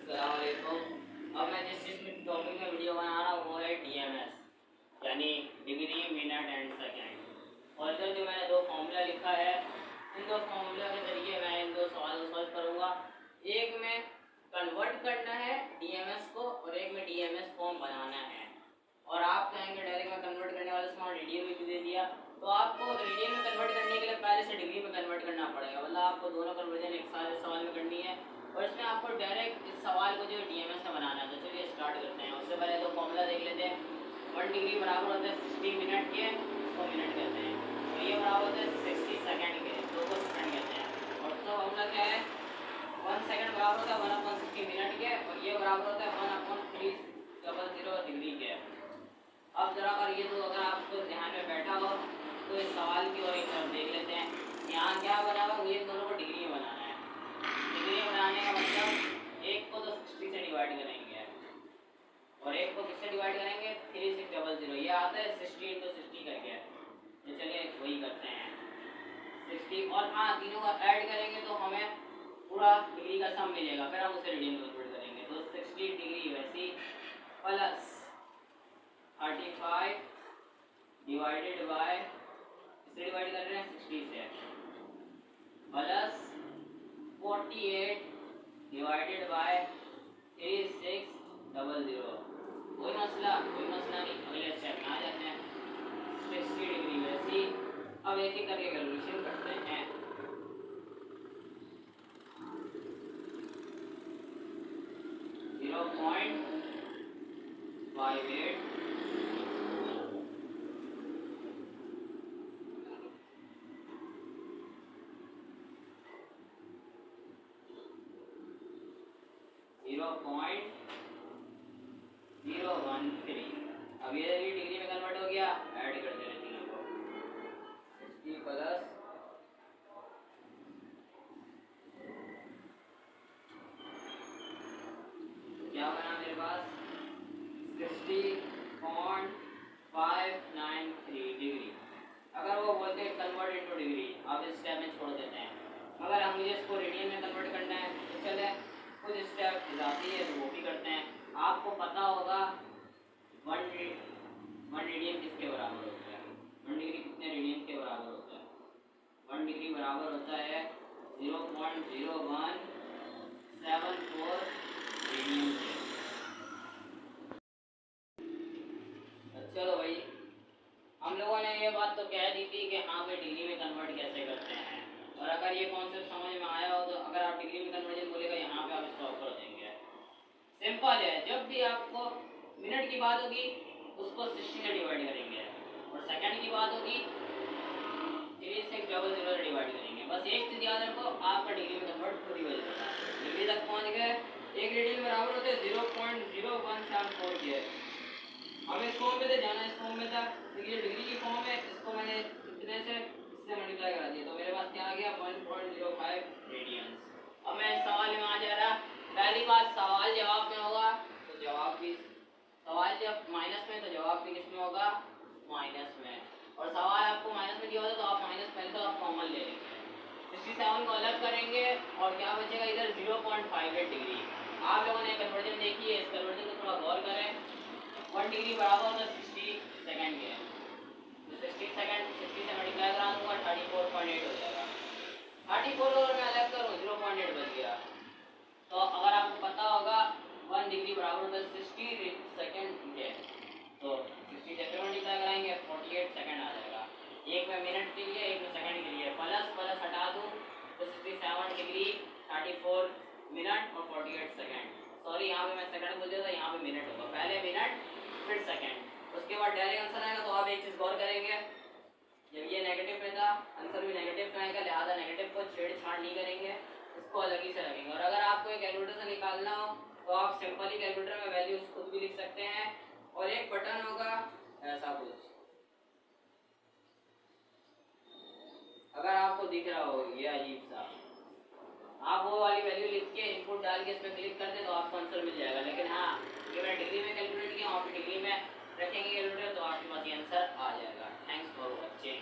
अस्सलामुअलैकुम। अब मैं जिस टॉपिक में वीडियो बना रहा हूँ वो है डीएमएस, यानी डिग्री मिनट एंड सेकेंड। और इधर जो मैंने दो फार्मूला लिखा है, इन दो फार्मूला के जरिए मैं इन दो सवाल को सॉल्व करूँगा। एक में कन्वर्ट करना है डीएमएस को और एक में डीएमएस फॉर्म बनाना है। और आप कहेंगे डायरेक्ट में कन्वर्ट करने वाले से रेडियन में दे दिया, तो आपको रेडियन में कन्वर्ट करने के लिए पहले से डिग्री में कन्वर्ट करना पड़ेगा, मतलब आपको दोनों कन्वर्जन एक साथ सवाल में करनी है। और इसमें आपको डायरेक्ट इस सवाल को जो डीएमएस में बनाना है। तो चलिए स्टार्ट करते हैं। उससे पहले तो फॉर्मूला देख लेते हैं। 1 डिग्री बराबर होता है 60 मिनट के, इसको मिनट कहते हैं, और ये बराबर होता है 60 सेकंड के, दो को सेकंड कहते हैं। और तो फॉर्मूला क्या है, 1 सेकंड बराबर होता है 1/60 मिनट के, और ये बराबर होता है 1/300 डिग्री के। अब जरा अगर ये तो अगर आपको ध्यान में बैठा हो तो इस सवाल की और एक तरफ देख लेते हैं। यहाँ क्या बना हुआ, ये दोनों को डिग्री में बनाना है। डिग्री में बनाने का मतलब एक को तो 60 से डिवाइड करेंगे और एक को किससे डिवाइड करेंगे, 3600। ये आता है 60 × 60 करके। तो चलिए वही करते हैं 60, और हाँ तीनों का ऐड करेंगे तो हमें पूरा डिग्री का सम मिलेगा, फिर हम उसे रेडियन में कन्वर्ट करेंगे। तो 60 डिग्री वैसी प्लस 35 डिवाइडेड बाय, इससे डिवाइड कर रहे हैं 60 से, प्लस 48 डिवाइडेड बाय 3600। कोई मसला नहीं, अगले स्टेप में आ जाते हैं। 60 डिग्री वैसी। अब एक एक करके कैलकुलेशन करते हैं। अब ये डिग्री में कन्वर्ट हो गया, ऐड कर देना तीनों को। 60 प्लस क्या बना मेरे पास 60.593 डिग्री। अगर वो बोलते हैं कन्वर्ट इनटू डिग्री, आप इस स्टेप में छोड़ देते हैं। मगर हम मुझे इसको रेडियन में कन्वर्ट करना है, तो चले कुछ स्टेप इजाफी है तो वो भी करते हैं। आपको पता होगा 1 रेडियन किसके बराबर होता है, 1 डिग्री कितने रेडियन के बराबर होता है। 1 डिग्री बराबर होता है 0.0174 रेडियन के। चलो भाई, हम लोगों ने ये बात तो कह दी थी कि हाँ भाई डिग्री में कन्वर्ट कैसे करते हैं। और अगर ये कॉन्सेप्ट समझ में आया हो तो अगर आप डिग्री में कन्वर्जन बोलेगा यहाँ पे आप स्टॉप कर देंगे। सिंपल है, जब भी आपको मिनट की बात होगी उसको 60 से डिवाइड करेंगे, और सेकंड की बात होगी 3600 से डिवाइड करेंगे। बस एक चीज़ याद रखो, आपका डिग्री में कन्वर्ट खुद ही हो जाएगा। डिग्री तक पहुँच गए, एक रेडियन बराबर होते हैं 0.0174 के। हमें इस फॉर्म में से जाना, इस फॉर्म में था, ये डिग्री की फॉर्म है, इसको मैंने इतने से इससे मल्टीप्लाई करा दिया, तो मेरे पास क्या आ गया 1.05 रेडियंस। अब मैं इस सवाल में आ जा रहा, पहली बात सवाल जवाब में होगा तो जवाब भी, सवाल जब माइनस में तो जवाब भी किस में होगा, माइनस में। और सवाल आपको माइनस में दिया होता तो आप माइनस पहले तो आप कॉमन ले लेंगे, 67 को अलग करेंगे और क्या बचेगा इधर 0.58 डिग्री। आप लोगों ने कन्वर्जन देखी है, इस कन्वर्जन को थोड़ा गौर करें। 1 डिग्री बराबर होता है 60 सेकंड के, तो 60 सेकंड 60 से मल्टीप्लाई करा दूंगा 34.8 हो जाएगा। 34 को अगर मैं अलग करूँ 0.8 बच गया। तो अगर आपको पता होगा 1 डिग्री बराबर होता है 60 सेकंड के, तो 60 से फिर मल्टीप्लाई कराएंगे 48 सेकंड आ जाएगा। एक में मिनट के लिए, एक में सेकंड के लिए, प्लस प्लस हटा दूँ तो 67 डिग्री 34 मिनट और 48 सेकंड। सॉरी यहाँ पे मैं सेकंड बोल दिया था, यहाँ पे मिनट होगा, पहले मिनट फिर सेकंड। उसके बाद डायरेक्ट आंसर आएगा। तो आप एक चीज़ गौर करेंगे, जब ये नेगेटिव में था आंसर भी नेगेटिव में आएगा, लिहाजा नेगेटिव को छेड़छाड़ नहीं करेंगे, इसको अलग ही से रखेंगे। और अगर आपको एक कैलकुलेटर से निकालना हो तो आप सिंपली कैलकुलेटर में वैल्यूज खुद भी लिख सकते हैं, और एक बटन होगा ऐसा कुछ, अगर आपको दिख रहा हो ये अजीब सा, आप वो वाली वैल्यू लिख के इनपुट डाल के इस पर क्लिक कर दे तो आपको आंसर मिल जाएगा। लेकिन हाँ, ये मैंने डिग्री में कैलकुलेट किया, आप डिग्री में रखेंगे कैलकुलेटर तो आपके पास ये आंसर आ जाएगा। Thanks for watching.